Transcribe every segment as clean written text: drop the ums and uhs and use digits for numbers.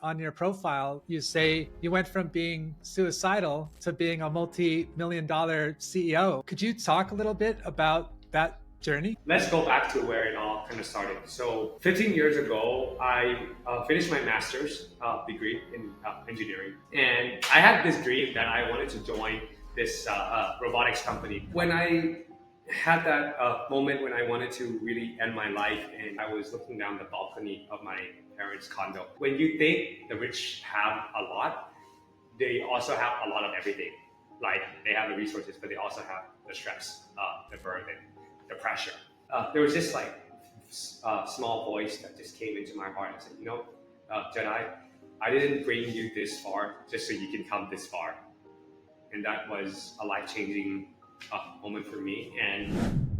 On your profile, you say you went from being suicidal to being a multi-million dollar CEO. Could you talk a little bit about that journey? Let's go back to where it all kind of started. So, 15 years ago, I finished my master's degree in engineering, and I had this dream that I wanted to join this robotics company. When I had that moment when I wanted to really end my life, and I was looking down the balcony of my parents' condo. When you think the rich have a lot, they also have a lot of everything. Like they have the resources, but they also have the stress, the burden, the pressure. There was this like small voice that just came into my heart and said, Jedi, I didn't bring you this far just so you can come this far. And that was a life-changing moment for me. And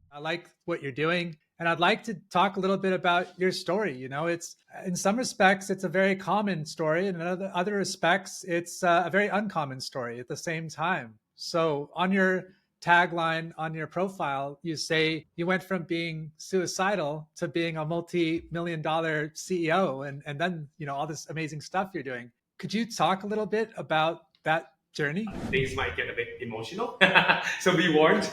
I like what you're doing. And I'd like to talk a little bit about your story. It's in some respects, it's a very common story. And in other respects, it's a very uncommon story at the same time. So on your tagline on your profile, you say you went from being suicidal to being a multi-million dollar CEO and then, all this amazing stuff you're doing. Could you talk a little bit about that journey? things might get a bit emotional, so be warned.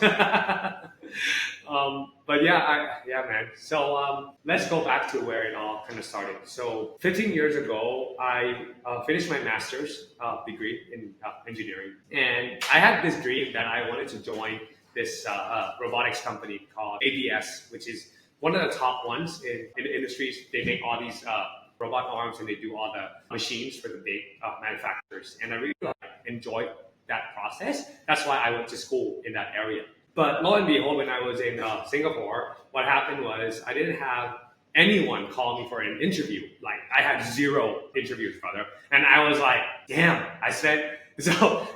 But yeah, yeah, man. So let's go back to where it all kind of started. So 15 years ago, I finished my master's degree in engineering, and I had this dream that I wanted to join this robotics company called ABS, which is one of the top ones in the industries. They make all these robot arms and they do all the machines for the big manufacturers. And I really enjoyed that process. That's why I went to school in that area. But lo and behold, when I was in Singapore, what happened was I didn't have anyone call me for an interview. Like I had zero interviews, brother. And I was like, damn, I spent so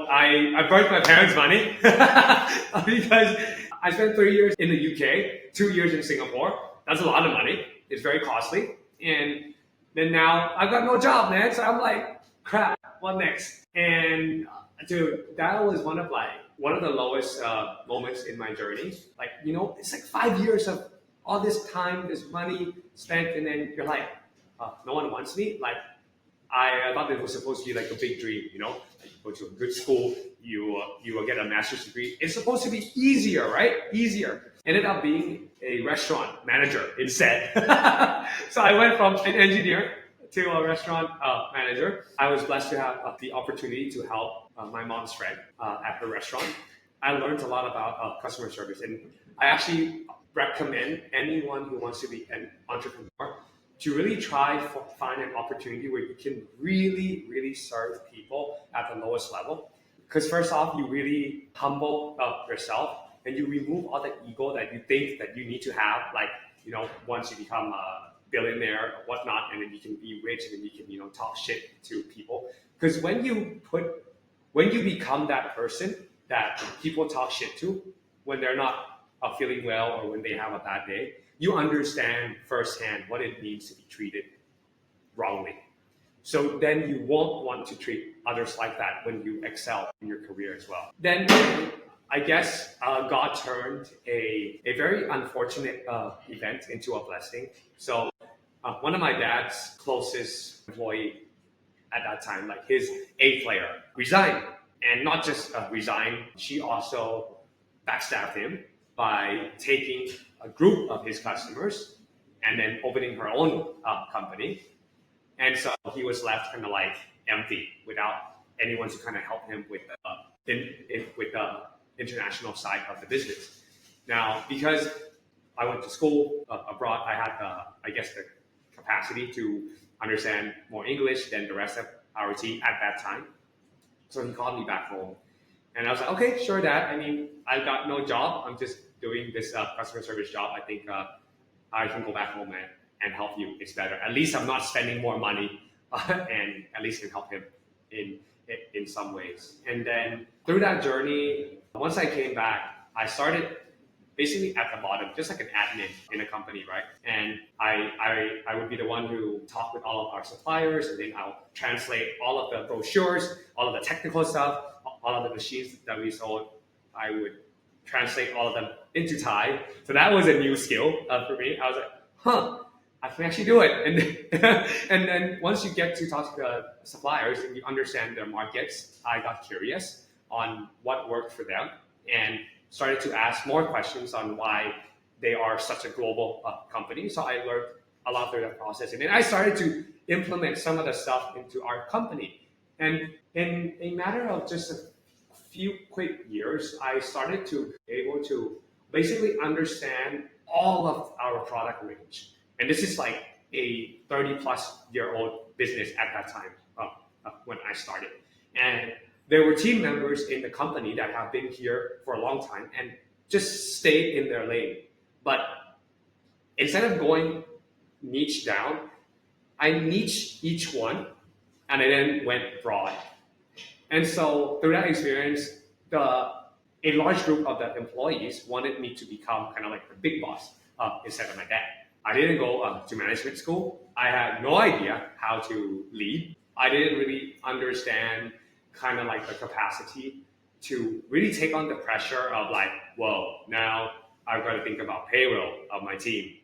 I burnt my parents' money because I spent 3 years in the UK, 2 years in Singapore. That's a lot of money. It's very costly. And then now I've got no job, man. So I'm like, crap, what next? And dude, that was one of the lowest moments in my journey. Like, it's like 5 years of all this time, this money spent, and then you're like, no one wants me. Like, I thought it was supposed to be like a big dream, Like you go to a good school, you will get a master's degree. It's supposed to be easier, right? Easier. Ended up being a restaurant manager instead. So I went from an engineer to a restaurant manager. I was blessed to have the opportunity to help my mom's friend at her restaurant. I learned a lot about customer service, and I actually recommend anyone who wants to be an entrepreneur to really try find an opportunity where you can really, really serve people at the lowest level. Because first off, you really humble yourself and you remove all the ego that you think that you need to have. Like, once you become a billionaire or whatnot, and then you can be rich and then you can, talk shit to people. Because when you become that person that people talk shit to, when they're not feeling well or when they have a bad day, you understand firsthand what it means to be treated wrongly. So then you won't want to treat others like that when you excel in your career as well. Then I guess God turned a very unfortunate event into a blessing. So one of my dad's closest employee at that time, like his A player, resigned. And not just resigned, she also backstabbed him by taking a group of his customers and then opening her own company. And so he was left kind of like empty without anyone to kind of help him with with the international side of the business. Now, because I went to school abroad, I had I guess the capacity to understand more English than the rest of our team at that time. So he called me back home. And I was like, okay, sure, Dad. I mean, I got no job. I'm just doing this customer service job. I think I can go back home and help you. It's better. At least I'm not spending more money and at least can help him in in some ways. And then through that journey, once I came back, I started basically at the bottom, just like an admin in a company, right? And I would be the one who talked with all of our suppliers, and then I'll translate all of the brochures, all of the technical stuff, all of the machines that we sold. I would translate all of them into Thai. So that was a new skill for me. I was like, huh, I can actually do it. And and then once you get to talk to the suppliers and you understand their markets, I got curious on what worked for them and started to ask more questions on why they are such a global company. So I learned a lot through that process, and then I started to implement some of the stuff into our company. And in a matter of just a few quick years, I started to be able to basically understand all of our product range. And this is like a 30 plus year old business at that time when I started. And there were team members in the company that have been here for a long time and just stayed in their lane. But instead of going niche down, I niched each one and I then went broad. And so through that experience, a large group of the employees wanted me to become kind of like the big boss instead of my dad. I didn't go to management school. I had no idea how to lead. I didn't really understand kind of like the capacity to really take on the pressure of like, whoa, now I've got to think about payroll of my team.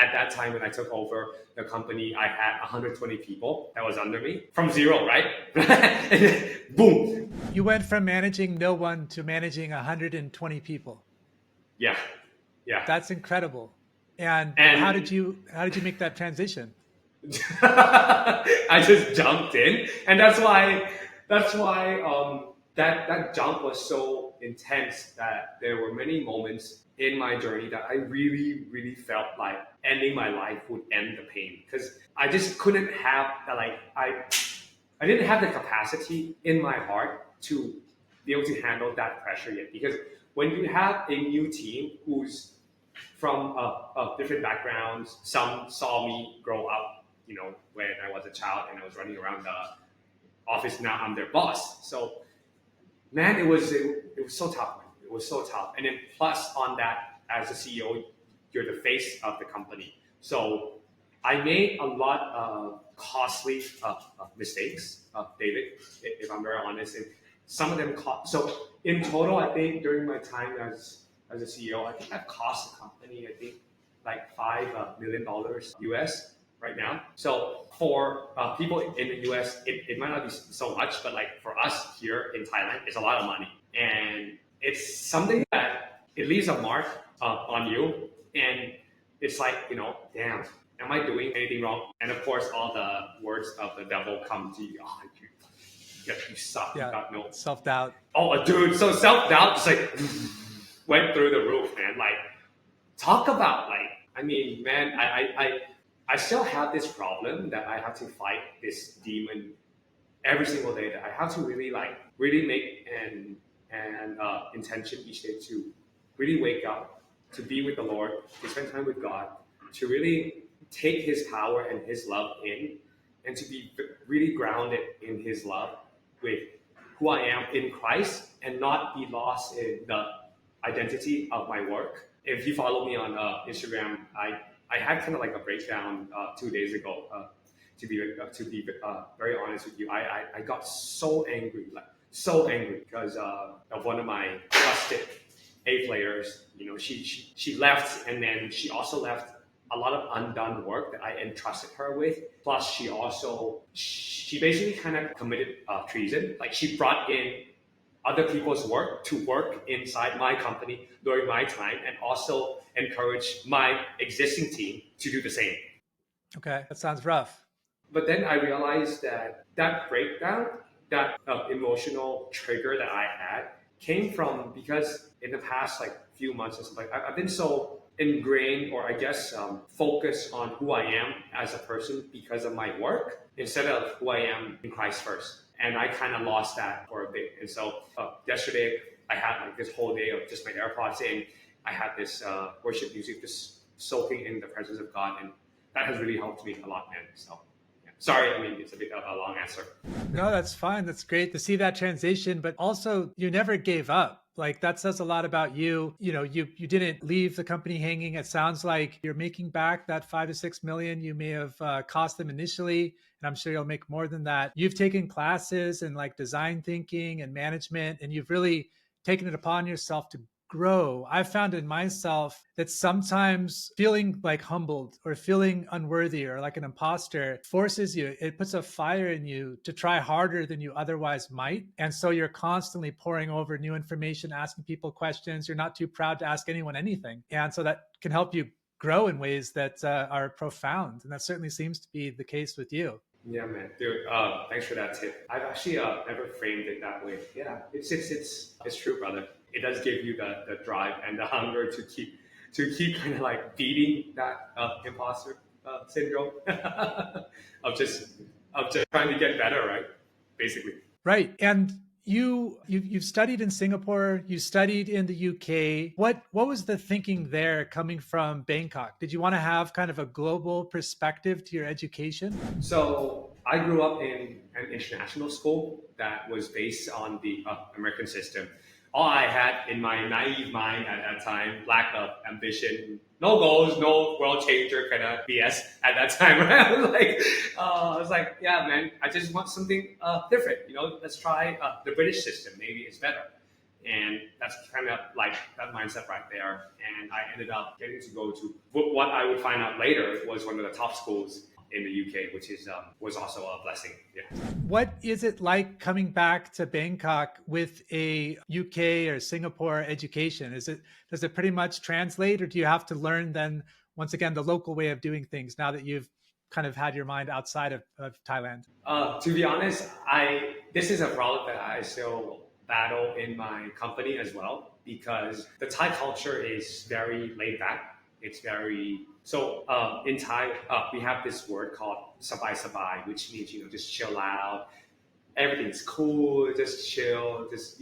At that time when I took over the company, I had 120 people that was under me from zero, right? And then, boom. You went from managing no one to managing 120 people. Yeah, yeah. That's incredible. And And how did you make that transition? I just jumped in, and that's why that jump was so intense that there were many moments in my journey that I really felt like ending my life would end the pain because I just couldn't have I didn't have the capacity in my heart to be able to handle that pressure yet because when you have a new team who's from different backgrounds. Some saw me grow up, when I was a child and I was running around the office. Now I'm their boss. So, man, it was so tough. Man. It was so tough. And then plus on that, as a CEO, you're the face of the company. So I made a lot of costly mistakes, David, if I'm very honest. And some of them cost. So in total, I think during my time as a CEO, I think I've cost the company, I think, like $5 million US right now. So for people in the US, it might not be so much, but like for us here in Thailand, it's a lot of money. And it's something that it leaves a mark on you. And it's like, damn, am I doing anything wrong? And of course, all the words of the devil come to you. Oh, you suck. You Yeah, got no. self-doubt. Oh, dude. So self doubt just like went through the roof, man. Like, talk about like, I mean, man, I still have this problem that I have to fight this demon every single day. That I have to really make an intention each day to really wake up, to be with the Lord, to spend time with God, to really take His power and His love in, and to be really grounded in His love with who I am in Christ, and not be lost in the identity of my work. If you follow me on Instagram, I had kind of like a breakdown 2 days ago. To be very honest with you, I got so angry because of one of my trusted A players. She left, and then she also left a lot of undone work that I entrusted her with. Plus, she basically kind of committed treason. Like she brought in other people's work to work inside my company during my time, and also encourage my existing team to do the same. Okay, that sounds rough. But then I realized that breakdown, that emotional trigger that I had, came from because in the past like few months and stuff like I've been so ingrained, or I guess focused on who I am as a person because of my work instead of who I am in Christ first. And I kind of lost that for a bit. And so yesterday I had like this whole day of just my AirPods in. I had this worship music just soaking in the presence of God, and that has really helped me a lot, man. So yeah. Sorry, I mean it's a bit of a long answer. No, that's fine. That's great to see that transition, but also you never gave up. Like that says a lot about you. You didn't leave the company hanging. It sounds like you're making back that 5 to 6 million you may have cost them initially, and I'm sure you'll make more than that. You've taken classes in like design thinking and management, and you've really taken it upon yourself to grow, I've found in myself that sometimes feeling like humbled or feeling unworthy or like an imposter forces you, it puts a fire in you to try harder than you otherwise might. And so you're constantly poring over new information, asking people questions. You're not too proud to ask anyone anything. And so that can help you grow in ways that are profound. And that certainly seems to be the case with you. Yeah, man, dude. Thanks for that tip. I've actually never framed it that way. Yeah, it's true, brother. It does give you the drive and the hunger to keep kind of like beating that imposter syndrome of just trying to get better, right? Basically. Right. And you've studied in Singapore, you studied in the UK. What was the thinking there coming from Bangkok? Did you want to have kind of a global perspective to your education? So I grew up in an international school that was based on the American system. All I had in my naive mind at that time, lack of ambition, no goals, no world changer kind of BS at that time. Right? I was like, yeah, man, I just want something different. You know, let's try the British system. Maybe it's better. And that's kind of like that mindset right there. And I ended up getting to go to what I would find out later was one of the top schools in the UK, which is was also a blessing. Yeah. What is it like coming back to Bangkok with a UK or Singapore education? Does it pretty much translate, or do you have to learn then once again the local way of doing things now that you've kind of had your mind outside of Thailand? To be honest, I this is a problem that I still battle in my company as well because the Thai culture is very laid back. It's very in Thai we have this word called sabai sabai, which means just chill out. Everything's cool, just chill, just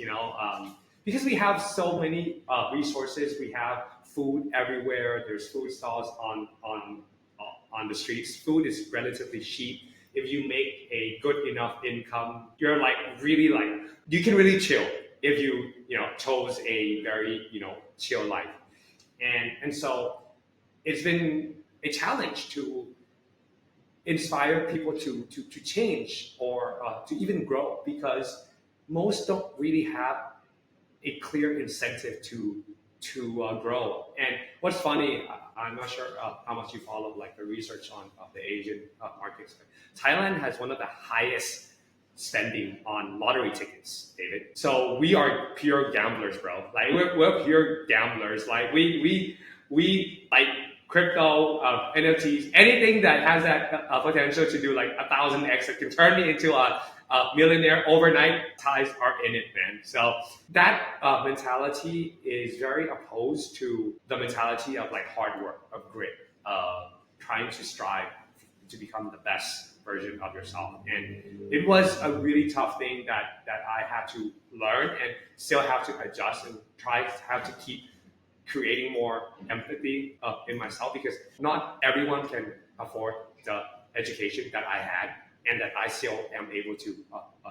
because we have so many resources. We have food everywhere. There's food stalls on the streets. Food is relatively cheap. If you make a good enough income, you're like really like you can really chill if you chose a very chill life. And so it's been a challenge to inspire people to change or to even grow because most don't really have a clear incentive to grow. And what's funny, I'm not sure how much you follow like the research on the Asian markets. Thailand has one of the highest spending on lottery tickets, David. So we are pure gamblers, bro. Like we're pure gamblers. Like we like crypto, NFTs, anything that has that potential to do like 1,000x that can turn me into a millionaire overnight. Ties are in it, man. So that mentality is very opposed to the mentality of like hard work, of grit, trying to strive to become the best version of yourself. And it was a really tough thing that I had to learn and still have to adjust and have to keep creating more empathy in myself because not everyone can afford the education that I had and that I still am able to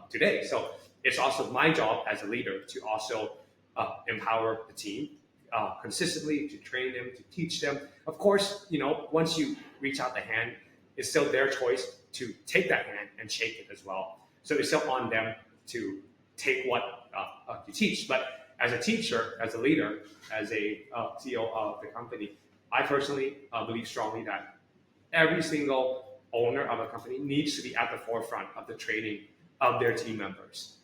today. So it's also my job as a leader to also empower the team consistently, to train them, to teach them. Of course, once you reach out the hand, it's still their choice to take that hand and shake it as well. So it's still on them to take what you teach. But as a teacher, as a leader, as a CEO of the company, I personally believe strongly that every single owner of a company needs to be at the forefront of the training of their team members.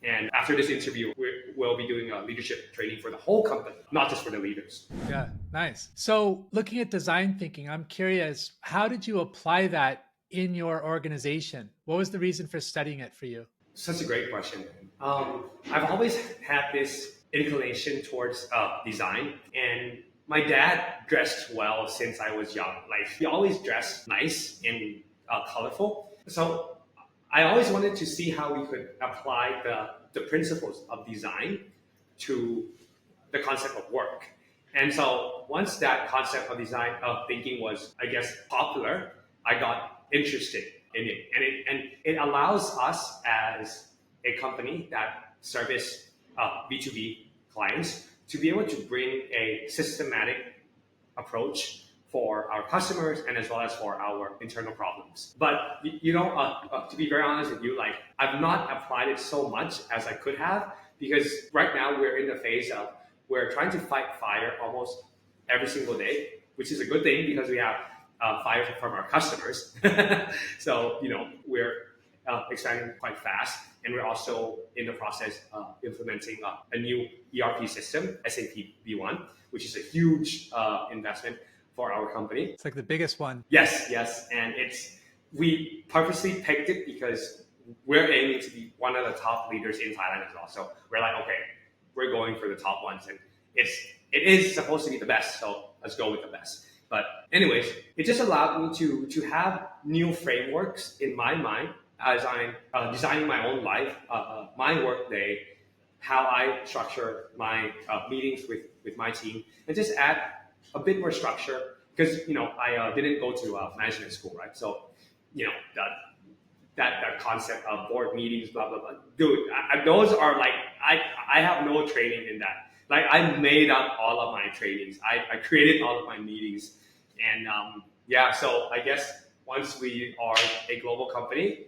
And after this interview, we'll be doing a leadership training for the whole company, not just for the leaders. Yeah, nice. So looking at design thinking, I'm curious, how did you apply that in your organization? What was the reason for studying it for you? Such a great question. I've always had this inclination towards design, and my dad dressed well since I was young. Like he always dressed nice and colorful. So I always wanted to see how we could apply the principles of design to the concept of work. And so once that concept of design of thinking was, I guess, popular, I got interested in it. And it allows us as a company that service B2B clients to be able to bring a systematic approach for our customers and as well as for our internal problems. But to be very honest with you, like I've not applied it so much as I could have because right now we're in the phase of we're trying to fight fire almost every single day, which is a good thing because we have fire from our customers. So we're expanding quite fast, and we're also in the process of implementing a new ERP system, SAP V1, which is a huge investment for our company. It's like the biggest one. Yes, yes, and we purposely picked it because we're aiming to be one of the top leaders in Thailand as well. So we're like, okay, we're going for the top ones, and it is supposed to be the best. So let's go with the best. But anyways, it just allowed me to have new frameworks in my mind as I'm designing my own life, my work day, how I structure my meetings with my team, and just add a bit more structure because I didn't go to management school, right? So that concept of board meetings, blah blah blah, dude, those are like I have no training in that. Like I made up all of my trainings. I created all of my meetings, and yeah. So I guess once we are a global company,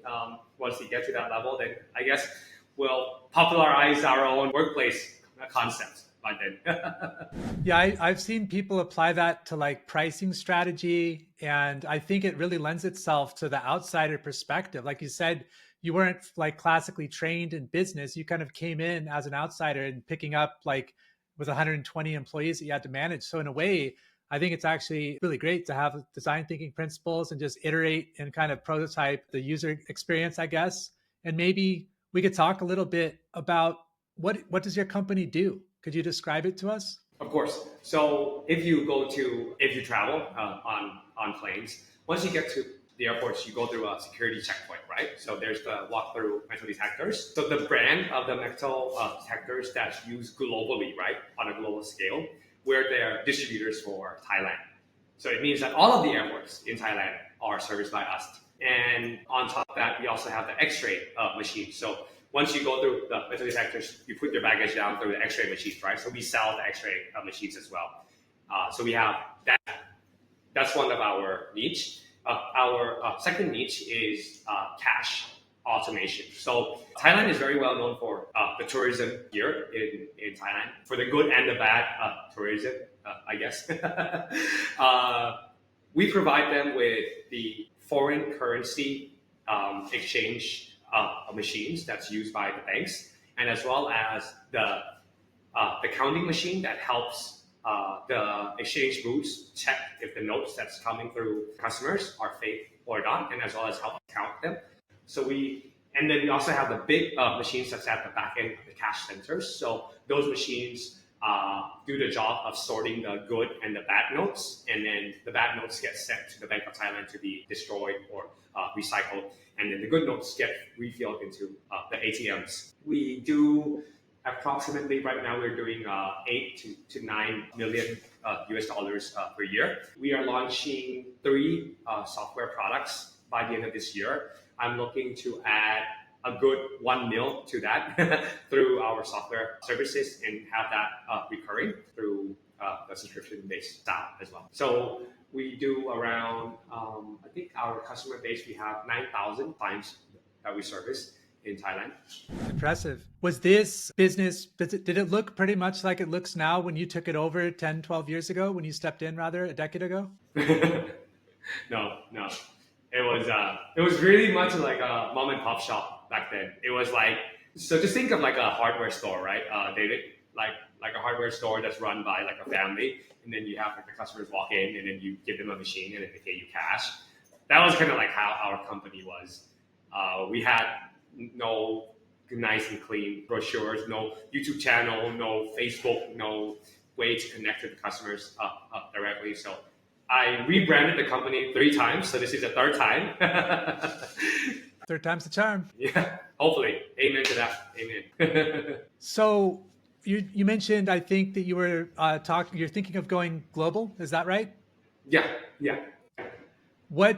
once we get to that level, then I guess we'll popularize our own workplace concepts by then. Yeah, I've seen people apply that to like pricing strategy. And I think it really lends itself to the outsider perspective. Like you said, you weren't like classically trained in business. You kind of came in as an outsider and picking up like with 120 employees that you had to manage. So in a way, I think it's actually really great to have design thinking principles and just iterate and kind of prototype the user experience, I guess. And maybe we could talk a little bit about what does your company do? Could you describe it to us? Of course. So if you travel on planes, once you get to the airports, you go through a security checkpoint, right? So there's the walk-through metal detectors. So the brand of the metal detectors that's used globally, right, on a global scale, we're their distributors for Thailand. So it means that all of the airports in Thailand are serviced by us. And on top of that, we also have the X-ray machine. So once you go through the metal detectors, you put your baggage down through the X-ray machines, right? So we sell the X-ray machines as well. So we have that. That's one of our niche. Our second niche is cash automation. So Thailand is very well known for the tourism here in Thailand, for the good and the bad tourism, I guess. We provide them with the foreign currency exchange machines that's used by the banks, and as well as the counting machine that helps the exchange booths check if the notes that's coming through customers are fake or not, and as well as help count them. And then we also have the big machines that's at the back end of the cash centers. So those machines do the job of sorting the good and the bad notes, and then the bad notes get sent to the Bank of Thailand to be destroyed or recycled, and then the good notes get refilled into the ATMs. We do approximately, right now we're doing 8 to 9 million US dollars per year. We are launching 3 software products by the end of this year. I'm looking to add a good 1 mil to that through our software services and have that recurring through the subscription-based style as well. So we do around, I think our customer base, we have 9,000 clients that we service in Thailand. Impressive. Was this business, did it look pretty much like it looks now when you took it over 10, 12 years ago, when you stepped in rather, a decade ago? No. It was really much like a mom and pop shop back then. It was like, so just think of like a hardware store, right, David? Like a hardware store that's run by like a family, and then you have like the customers walk in, and then you give them a machine, and then they pay you cash. That was kind of like how our company was. We had no nice and clean brochures, no YouTube channel, no Facebook, no way to connect to the customers directly. So I rebranded the company 3 times, so this is the 3rd time. Third time's the charm. Yeah, hopefully. Amen to that. Amen. So you mentioned, I think that you were you're thinking of going global. Is that right? Yeah. What,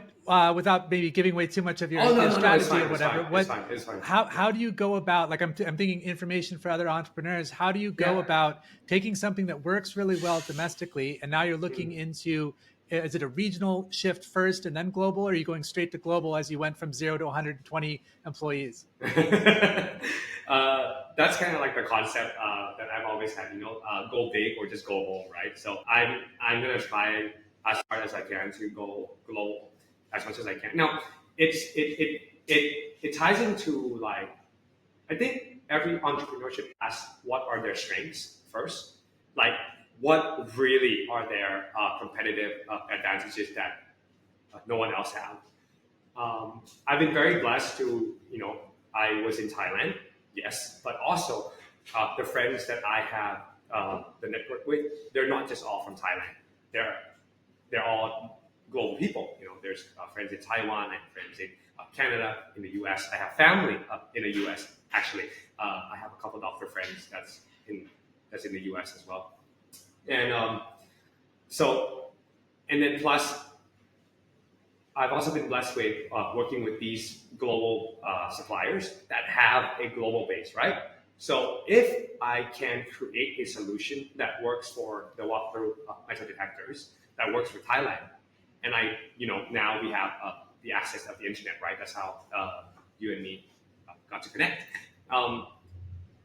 without maybe giving away too much of your, No, strategy fine, or whatever, it's fine. how do you go about, like I'm thinking information for other entrepreneurs, how do you go about taking something that works really well domestically and now you're looking into, is it a regional shift first and then global, or are you going straight to global as you went from 0 to 120 employees? That's kind of like the concept that I've always always had, go big or just go home, right? So I'm gonna try as hard as I can to go global as much as I can. Now, it ties into like I think every entrepreneur should ask what are their strengths first, like what really are their competitive advantages that no one else have. I've been very blessed to, I was in Thailand, yes, but also the friends that I have the network with, they're not just all from Thailand. They're they're all global people. There's friends in Taiwan and friends in Canada, in the U.S. I have family in the U.S. Actually, I have a couple doctor friends that's in the U.S. as well, and so and then plus I've also been blessed with working with these global suppliers that have a global base, right? So if I can create a solution that works for the walkthrough metal detectors, that works for Thailand, and now we have the access of the internet, right? That's how you and me got to connect. Um,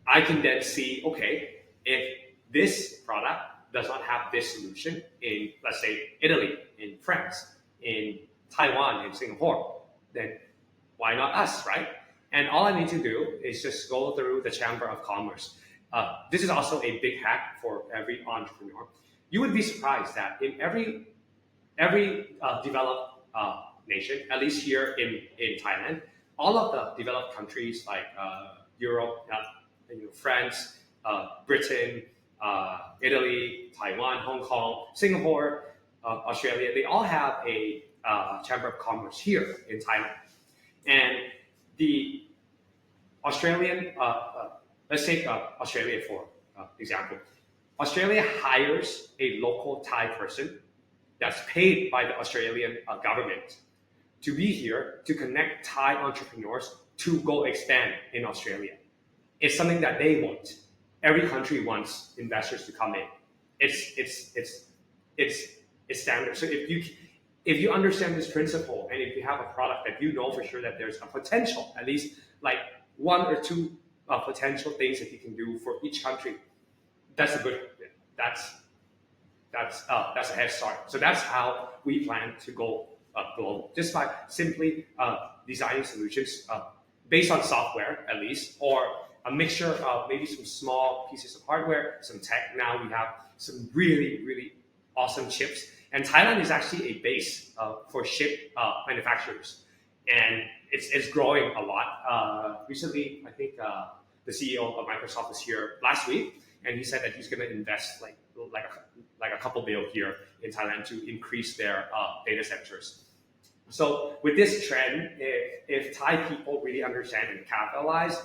I can then see, okay, if this product does not have this solution in, let's say, Italy, in France, in Taiwan, in Singapore, then why not us, right? And all I need to do is just go through the Chamber of Commerce. This is also a big hack for every entrepreneur. You would be surprised that in every developed nation, at least here in Thailand, all of the developed countries like Europe, France, Britain, Italy, Taiwan, Hong Kong, Singapore, Australia, they all have a Chamber of Commerce here in Thailand. And the Australian, let's take Australia for example. Australia hires a local Thai person that's paid by the Australian government to be here to connect Thai entrepreneurs to go expand in Australia. It's something that they want. Every country wants investors to come in. It's standard. So if you understand this principle and if you have a product that you know for sure that there's a potential, at least like one or two potential things that you can do for each country, that's a good. That's that's a head start. So that's how we plan to go global, just by simply designing solutions based on software at least, or a mixture of maybe some small pieces of hardware, some tech. Now we have some really, really awesome chips. And Thailand is actually a base for chip manufacturers. And it's growing a lot. Recently, I think the CEO of Microsoft was here last week, and he said that he's going to invest like a couple bill here in Thailand to increase their data centers. So with this trend, if Thai people really understand and capitalize,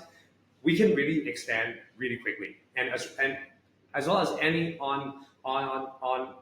we can really expand really quickly. And as well as any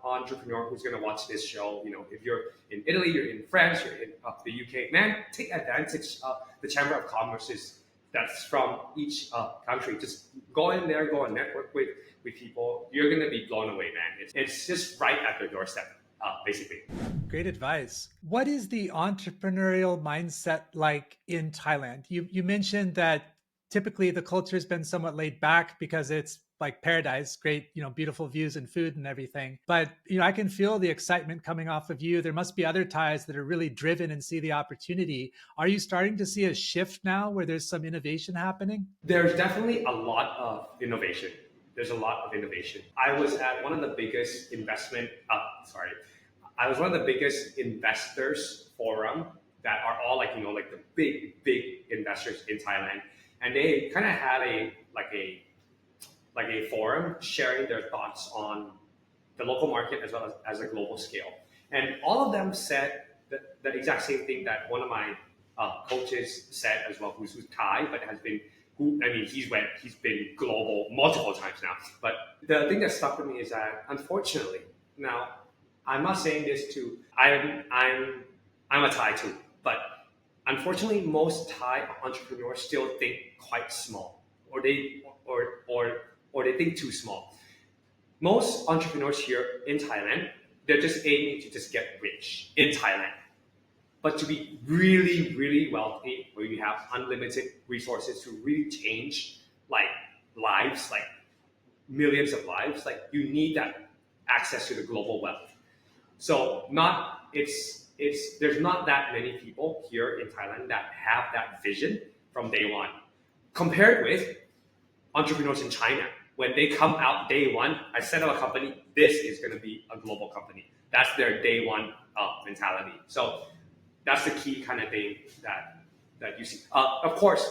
entrepreneur who's going to watch this show, if you're in Italy, you're in France, you're in the UK, man, take advantage of the Chamber of Commerce that's from each country. Just go in there, go and network with people. You're going to be blown away, man. It's just right at the doorstep, basically. Great advice. What is the entrepreneurial mindset like in Thailand? You mentioned that typically the culture has been somewhat laid back because it's like paradise, great, beautiful views and food and everything. But, I can feel the excitement coming off of you. There must be other Thais that are really driven and see the opportunity. Are you starting to see a shift now where there's some innovation happening? There's definitely a lot of innovation. There's a lot of innovation. I was at one of the biggest I was one of the biggest investors forum that are all like the big investors in Thailand, and they kind of had a forum sharing their thoughts on the local market as well as a global scale. And all of them said the exact same thing that one of my coaches said as well, who's Thai, but he's been global multiple times now. But the thing that stuck with me is that, unfortunately, now I'm not saying this to I'm a Thai too, but unfortunately, most Thai entrepreneurs still think quite small, or they think too small. Most entrepreneurs here in Thailand, they're just aiming to just get rich in Thailand. But to be really, really wealthy, where you have unlimited resources to really change lives, millions of lives, like you need that access to the global wealth. So not it's there's not that many people here in Thailand that have that vision from day one, compared with entrepreneurs in China. When they come out day one, I set up a company. This is going to be a global company. That's their day one mentality. So that's the key kind of thing that you see. Of course,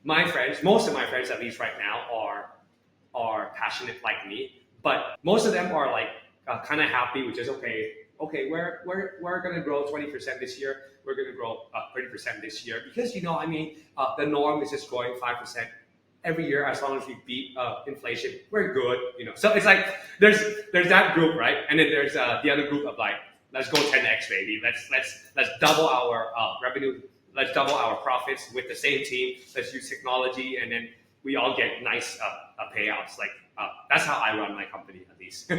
my friends, most of my friends, at least right now, are passionate like me, but most of them are like kind of happy, which is okay. Okay, we're gonna grow 20% this year. We're gonna grow 30% this year because I mean, the norm is just growing 5% every year as long as we beat inflation. We're good. So it's like there's that group, right? And then there's the other group of like, let's go 10x, baby. Let's double our revenue. Let's double our profits with the same team. Let's use technology, and then we all get nice payouts. Like that's how I run my company, at least.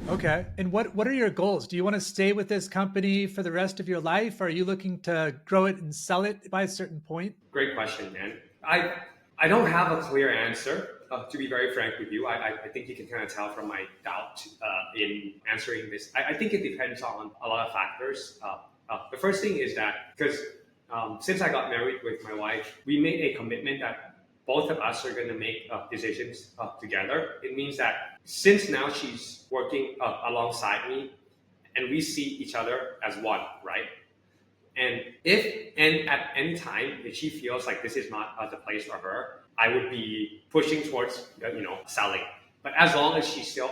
Okay. And what are your goals? Do you want to stay with this company for the rest of your life? Or are you looking to grow it and sell it by a certain point? Great question, man. I don't have a clear answer. To be very frank with you, I think you can kind of tell from my doubt in answering this. I think it depends on a lot of factors. The first thing is that because since I got married with my wife, we made a commitment that both of us are going to make decisions together. It means that since now she's working alongside me, and we see each other as one, right? And at any time if she feels like this is not the place for her, I would be pushing towards selling. But as long as she's still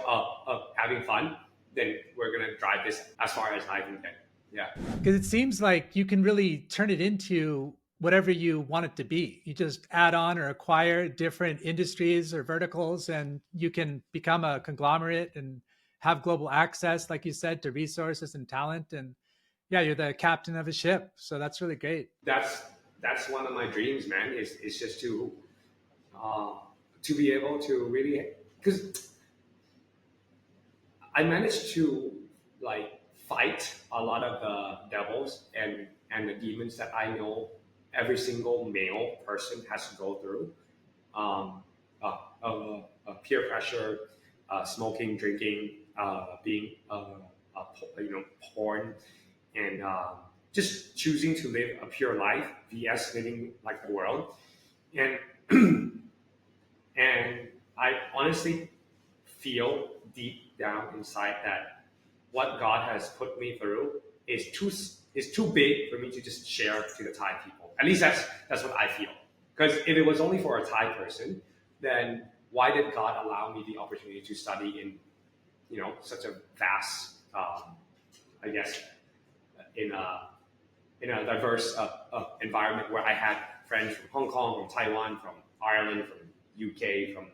having fun, then we're gonna drive this as far as I can get. Yeah. Because it seems like you can really turn it into whatever you want it to be. You just add on or acquire different industries or verticals, and you can become a conglomerate and have global access, like you said, to resources and talent. And yeah, you're the captain of a ship. So that's really great. That's one of my dreams, man. Is just uh, to be able to really, because I managed to like fight a lot of the devils and the demons that I know every single male person has to go through. Um, Peer pressure, smoking, drinking, being porn, and just choosing to live a pure life vs living like the world. And and I honestly feel deep down inside that what God has put me through is too big for me to just share to the Thai people. At least that's what I feel. Because if it was only for a Thai person, then why did God allow me the opportunity to study in such a vast, I guess, in a diverse environment where I had friends from Hong Kong, from Taiwan, from Ireland, from UK, from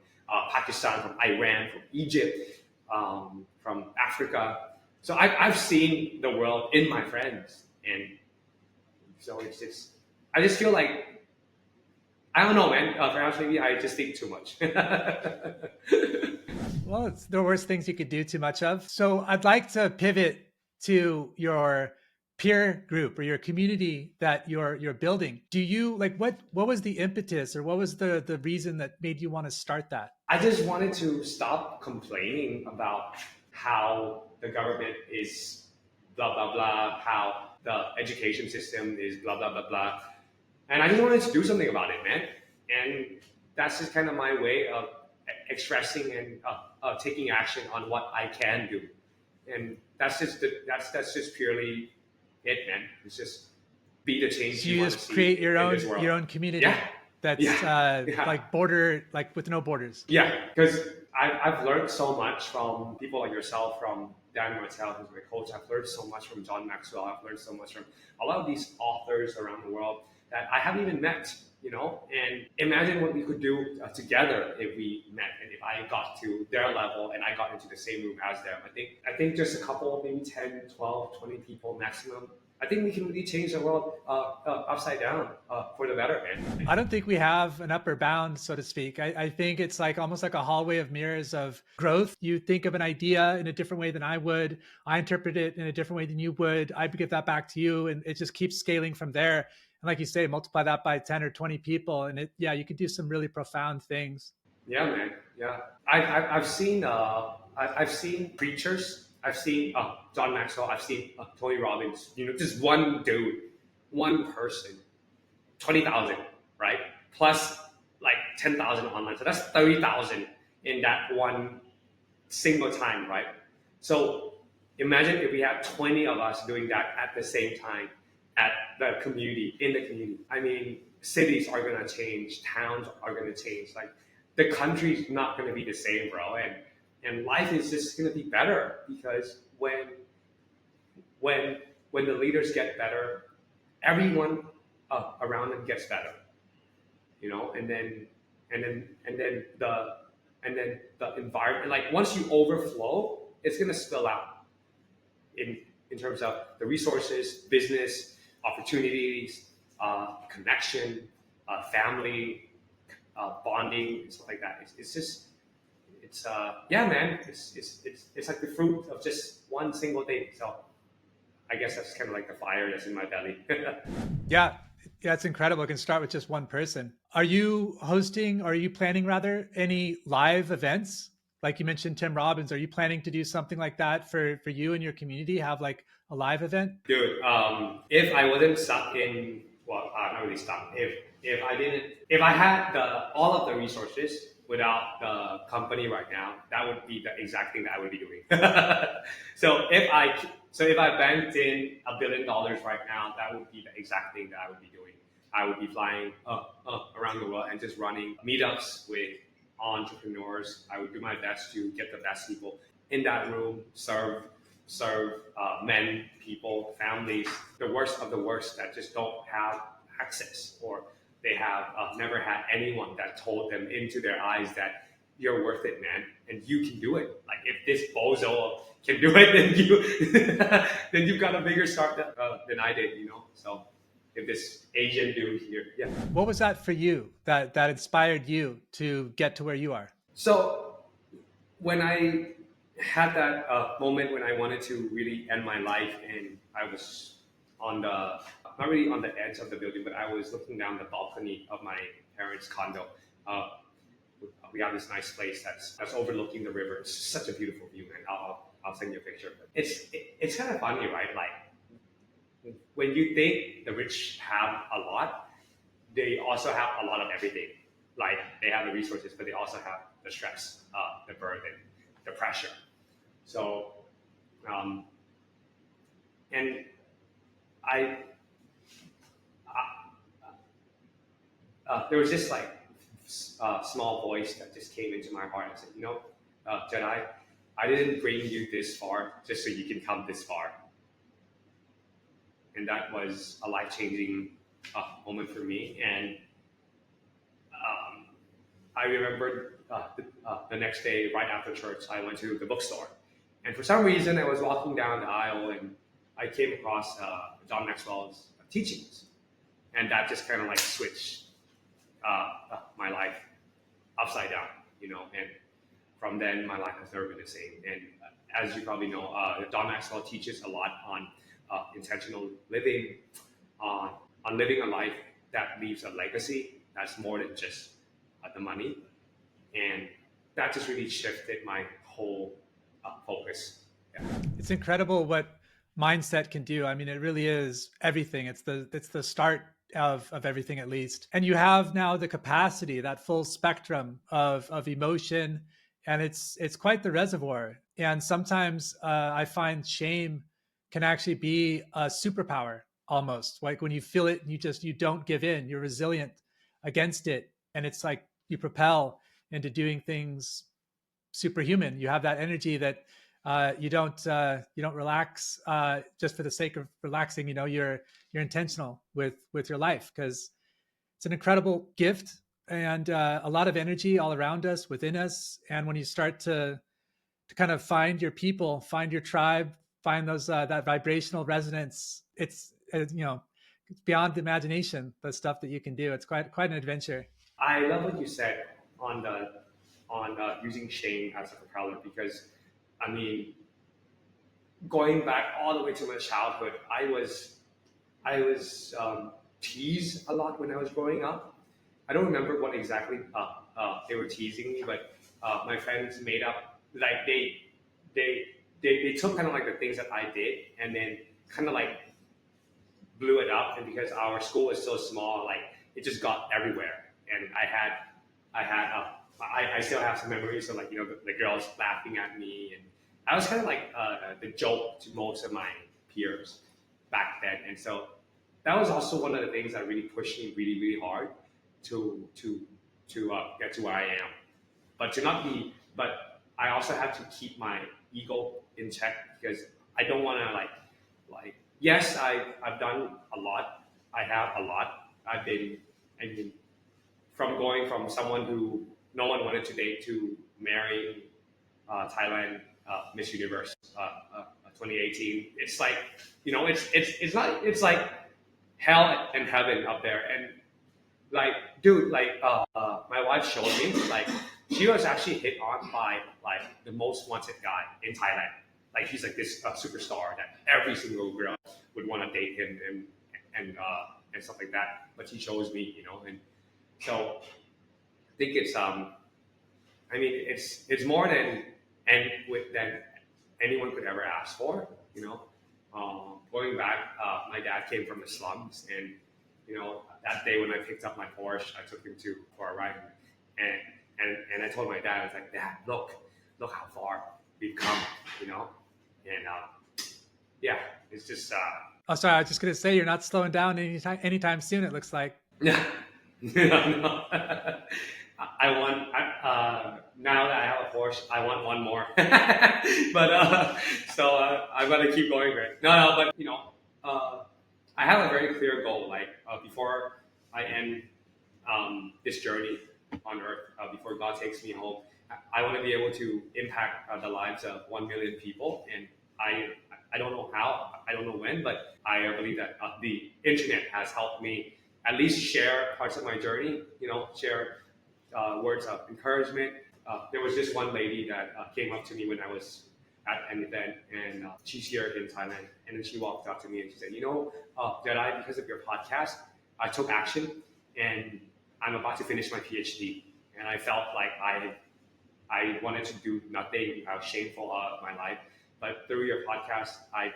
Pakistan, from Iran, from Egypt, from Africa. So I've seen the world in my friends, and so I just feel like I don't know, man. Perhaps maybe I just think too much. Well, it's the worst things you could do too much of. So I'd like to pivot to your peer group or your community that you're building. Do you like what was the impetus or what was the reason that made you want to start that? I just wanted to stop complaining about how the government is blah blah blah, how the education system is blah blah blah blah, and I just wanted to do something about it, man. And that's just kind of my way of expressing and taking action on what I can do, and that's just purely it, man. It's just be the change So you you want to just see create your in own this world. your own community Yeah, that's yeah, yeah. like with no borders. Yeah, because I've learned so much from people like yourself, from Dan Martell, who's my coach. I've learned so much from John Maxwell. I've learned so much from a lot of these authors around the world that I haven't even met, And imagine what we could do together if we met and if I got to their level and I got into the same room as them. I think just a couple, maybe 10, 12, 20 people maximum. I think we can really change the world upside down for the better, man. I don't think we have an upper bound, so to speak. I think it's like almost like a hallway of mirrors of growth. You think of an idea in a different way than I would. I interpret it in a different way than you would. I give that back to you, and it just keeps scaling from there. And like you say, multiply that by 10 or 20 people, and you could do some really profound things. Yeah, man. Yeah, I've seen I've seen preachers. I've seen John Maxwell. I've seen Tony Robbins. You know, just one dude, one person, 20,000, right? Plus like 10,000 online. So that's 30,000 in that one single time, right? So imagine if we have 20 of us doing that at the same time at the community, in the community. I mean, cities are gonna change, towns are gonna change. Like the country's not gonna be the same, bro. And life is just gonna be better because when when the leaders get better, everyone around them gets better, you know, and then the environment, like once you overflow, it's gonna spill out in terms of the resources, business opportunities, connection, family, bonding, and stuff like that. It's just yeah, man. It's like the fruit of just one single thing. So I guess that's kind of like the fire that's in my belly. Yeah, yeah, it's incredible. It can start with just one person. Are you hosting, or are you planning rather any live events? Like you mentioned Tim Robbins, are you planning to do something like that for you and your community? Have like a live event? Dude, if I wasn't stuck in, well, not really stuck. If I didn't, if I had the all of the resources without the company right now, that would be the exact thing that I would be doing. So if I banked in $1 billion right now, that would be the exact thing that I would be doing. I would be flying around the world and just running meetups with entrepreneurs. I would do my best to get the best people in that room, serve men, people, families, the worst of the worst that just don't have access, or they have never had anyone that told them into their eyes that you're worth it, man, and you can do it. Like if this bozo can do it, then you then you've got a bigger start than I did, you know. So if this Asian dude here, yeah. What was that for you that inspired you to get to where you are? So when I had that moment when I wanted to really end my life, and I was on the not really on the edge of the building, but I was looking down the balcony of my parents' condo. Uh, we have this nice place that's overlooking the river. It's such a beautiful view, man. I'll send you a picture. It's kind of funny, right? Like when you think the rich have a lot, they also have a lot of everything. Like they have the resources, but they also have the stress, the burden, the pressure. So, um, and I, there was this like small voice that just came into my heart and said, you know, Jedi, I didn't bring you this far just so you can come this far. And that was a life changing moment for me. And I remembered the next day, right after church, I went to the bookstore. And for some reason, I was walking down the aisle and I came across John Maxwell's teachings. And that just kind of like switched my life upside down, you know. And from then, my life has never been the same. And as you probably know, John Maxwell teaches a lot on intentional living, on living a life that leaves a legacy that's more than just the money. And that just really shifted my whole focus. Yeah. It's incredible what mindset can do. I mean, it really is everything. It's the start of everything, at least. And you have now the capacity, that full spectrum of emotion, and it's quite the reservoir. And sometimes I find shame can actually be a superpower, almost like when you feel it and you don't give in. You're resilient against it, and it's like you propel into doing things superhuman. You have that energy that you don't relax just for the sake of relaxing. You know, you're intentional with your life, because it's an incredible gift, and a lot of energy all around us, within us. And when you start to kind of find your people, find your tribe, find those that vibrational resonance, you know, it's beyond the imagination, the stuff that you can do. It's quite an adventure. I love what you said on the on using shame as a propeller, because I mean, going back all the way to my childhood, I was teased a lot when I was growing up, I don't remember what exactly they were teasing me, but my friends made up like they they took kind of like the things that I did and then kind of like blew it up. And because our school is so small, like it just got everywhere. And I still have some memories of like the girls laughing at me, and I was kind of like the joke to most of my peers back then. And so that was also one of the things that really pushed me really really hard to get to where I am. But to not be, but I also have to keep my ego in check because I don't want to yes, I've done a lot. I have a lot. I mean, from going from someone who no one wanted to date to marrying Thailand Miss Universe 2018. It's like it's not it's like hell and heaven up there. And like dude, my wife showed me like she was actually hit on by like the most wanted guy in Thailand. Like he's like this superstar that every single girl would want to date him and stuff like that. But he chose me, and so I think I mean it's more than anyone could ever ask for. Going back, my dad came from the slums, and that day when I picked up my Porsche, I took him for a ride, and and I told my dad, I was like, Dad, look how far we've come, you know, and yeah, it's just Oh, sorry. I was just going to say you're not slowing down anytime soon. It looks like. yeah, no. I want now that I have a Porsche, I want one more, but I'm gonna keep going with it. No, but I have a very clear goal. Like before I end this journey on Earth, before God takes me home, I want to be able to impact the lives of 1 million people, and I I don't know how, I don't know when, but I believe that the internet has helped me at least share parts of my journey. Share words of encouragement. There was this one lady that came up to me when I was at an event, and she's here in Thailand. And then she walked up to me and she said, Jedi, because of your podcast, I took action, and I'm about to finish my PhD. And I felt like I wanted to do nothing. I was shameful of my life. But through your podcast, I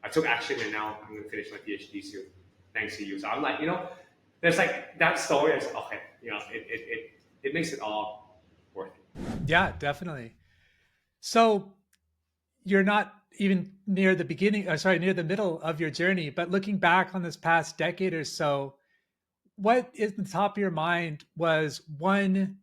took action, and now I'm going to finish my PhD soon, thanks to you. So I'm like, there's like that story is okay. It makes it all worth it. Yeah, definitely. So you're not even near the beginning, or sorry, near the middle of your journey, but looking back on this past decade or so, what is the top of your mind was one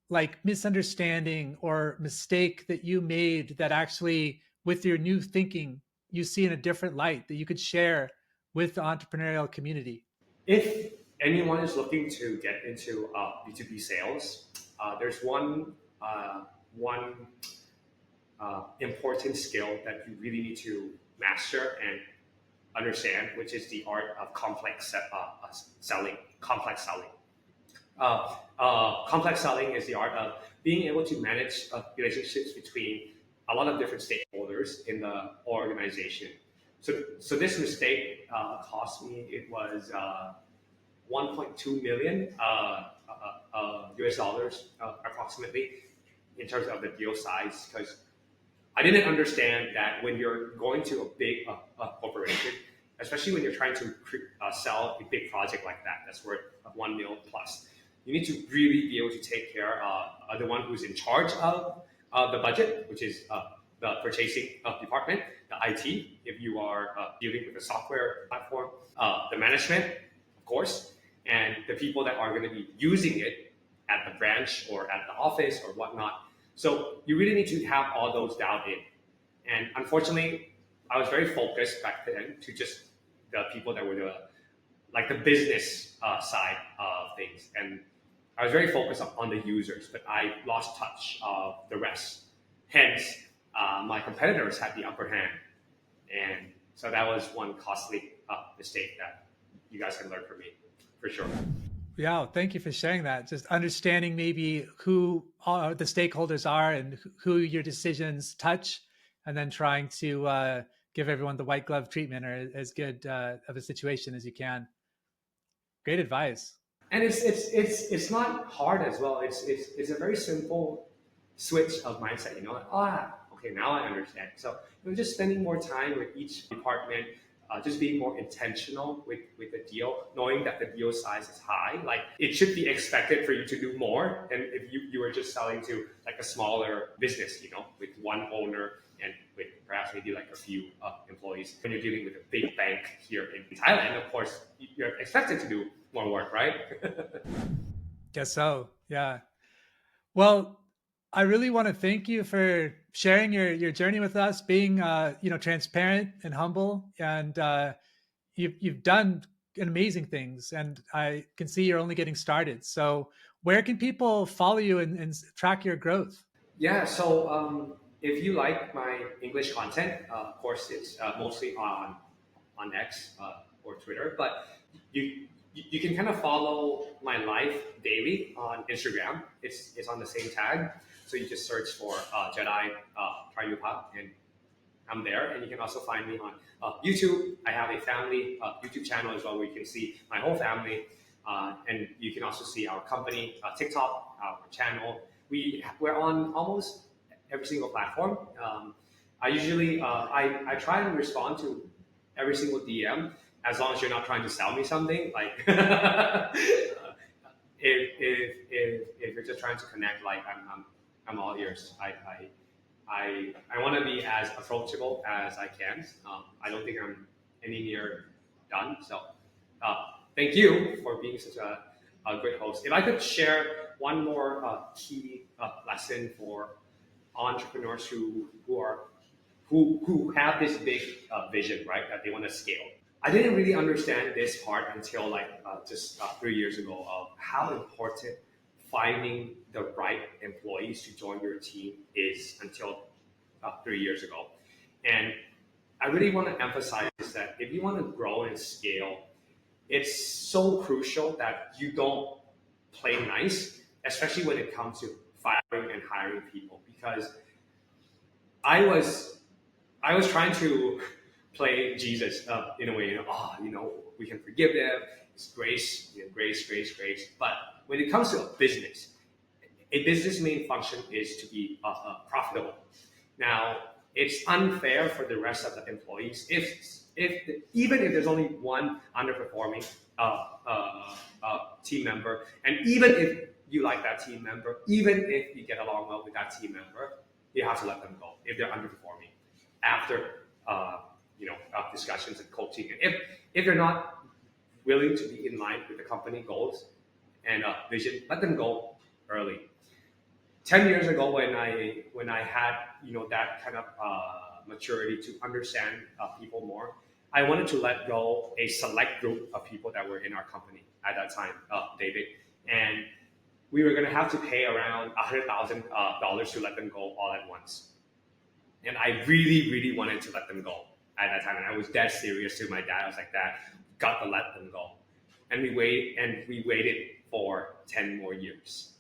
like misunderstanding or mistake that you made that actually with your new thinking you see in a different light that you could share with the entrepreneurial community? If anyone is looking to get into B2B sales, there's one important skill that you really need to master and understand, which is the art of selling. Complex selling. Complex selling is the art of being able to manage relationships between a lot of different stakeholders in the organization. So this mistake cost me. It was 1.2 million US dollars approximately in terms of the deal size, because I didn't understand that when you're going to a big corporation, especially when you're trying to sell a big project like that, that's worth 1 mil plus, you need to really be able to take care of the one who's in charge of the budget, which is the purchasing department, the IT, if you are dealing with a software platform, the management, of course, and the people that are going to be using it at the branch or at the office or whatnot. So you really need to have all those dialed in. And unfortunately, I was very focused back then to just the people that were the business side of things. And I was very focused on the users, but I lost touch of the rest. Hence, my competitors had the upper hand. And so that was one costly mistake that you guys can learn from me, for sure. Yeah, thank you for sharing that. Just understanding maybe who the stakeholders are and who your decisions touch, and then trying to give everyone the white glove treatment or as good of a situation as you can. Great advice. And it's not hard as well. It's a very simple switch of mindset. You know, like, okay, now I understand. So just spending more time with each department, just being more intentional with the deal, knowing that the deal size is high. Like it should be expected for you to do more. And if you were just selling to like a smaller business, you know, with one owner and with perhaps maybe like a few employees, when you're dealing with a big bank here in Thailand, of course, you're expected to do more work, right? Guess so. Yeah. Well, I really want to thank you for sharing your journey with us, being transparent and humble, and you've done amazing things, and I can see you're only getting started. So, where can people follow you and track your growth? Yeah, so if you like my English content, of course, it's mostly on X or Twitter, but you can kind of follow my life daily on Instagram. It's on the same tag, so you just search for Jedi Prayupa, and I'm there. And you can also find me on YouTube. I have a family YouTube channel as well, where you can see my whole family, and you can also see our company TikTok, our channel. We're on almost every single platform. I usually I try and respond to every single DM, as long as you're not trying to sell me something. Like if you're just trying to connect, like I'm all ears. I want to be as approachable as I can. I don't think I'm any near done. So thank you for being such a great host. If I could share one more key lesson for entrepreneurs who have this big vision, right, that they want to scale. I didn't really understand this part until like just 3 years ago of how important finding the right employees to join your team is until 3 years ago. And I really want to emphasize that if you want to grow and scale, it's so crucial that you don't play nice, especially when it comes to firing and hiring people. Because I was I was trying to play Jesus in a way, we can forgive them. It's grace, grace, grace, grace. But when it comes to a business main function is to be profitable. Now, it's unfair for the rest of the employees even if there's only one underperforming team member, and even if you like that team member, even if you get along well with that team member, you have to let them go if they're underperforming after discussions and coaching. And if they're not willing to be in line with the company goals and vision, let them go early. 10 years ago, when I had that kind of maturity to understand people more, I wanted to let go a select group of people that were in our company at that time, David, and we were going to have to pay around $100,000 to let them go all at once. And I really, really wanted to let them go at that time. And I was dead serious to my dad. I was like, Dad, got to let them go. And we waited for 10 more years.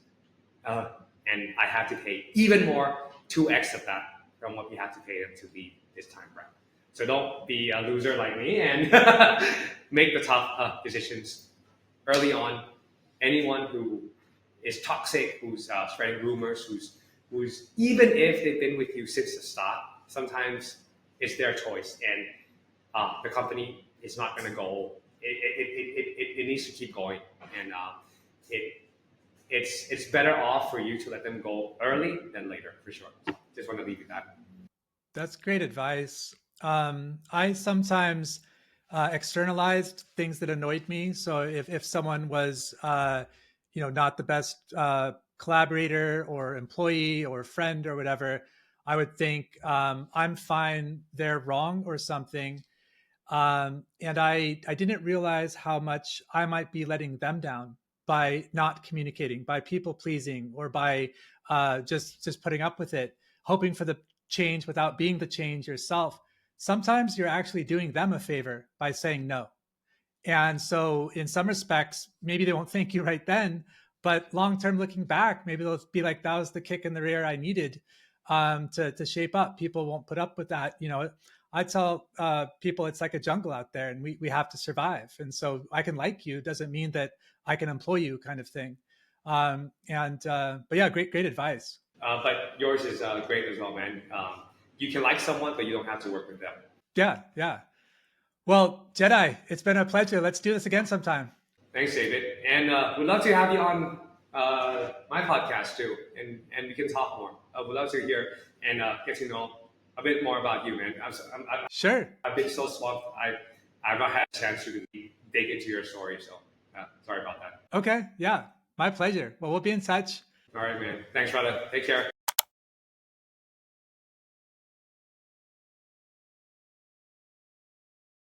And I had to pay even more, 2x of that from what we had to pay them to leave this time round. So don't be a loser like me and make the tough decisions early on. Anyone who is toxic, who's spreading rumors, who's even if they've been with you since the start, sometimes it's their choice, and the company is not going to go. It needs to keep going, and it's better off for you to let them go early than later, for sure. Just want to leave you that. That's great advice. I sometimes externalized things that annoyed me. So if someone was, not the best collaborator or employee or friend or whatever, I would think I'm fine, they're wrong or something. And I didn't realize how much I might be letting them down by not communicating, by people pleasing, or by just putting up with it, hoping for the change without being the change yourself. Sometimes you're actually doing them a favor by saying no. And so, in some respects, maybe they won't thank you right then, but long term, looking back, maybe they'll be like, "That was the kick in the rear I needed to shape up." People won't put up with that. I tell people it's like a jungle out there, and we have to survive. And so I can like you doesn't mean that I can employ you, kind of thing. But yeah, great advice. But yours is great as well, man. You can like someone, but you don't have to work with them. Yeah, yeah. Well, Jedi, it's been a pleasure. Let's do this again sometime. Thanks, David. And we'd love to have you on my podcast too, and we can talk more. We'd love to hear and get to know a bit more about you, man. Sure. I've been so swamped. I've not had a chance to dig into your story, so sorry about that. Okay. Yeah, my pleasure. Well, we'll be in touch. All right, man. Thanks, brother. Take care.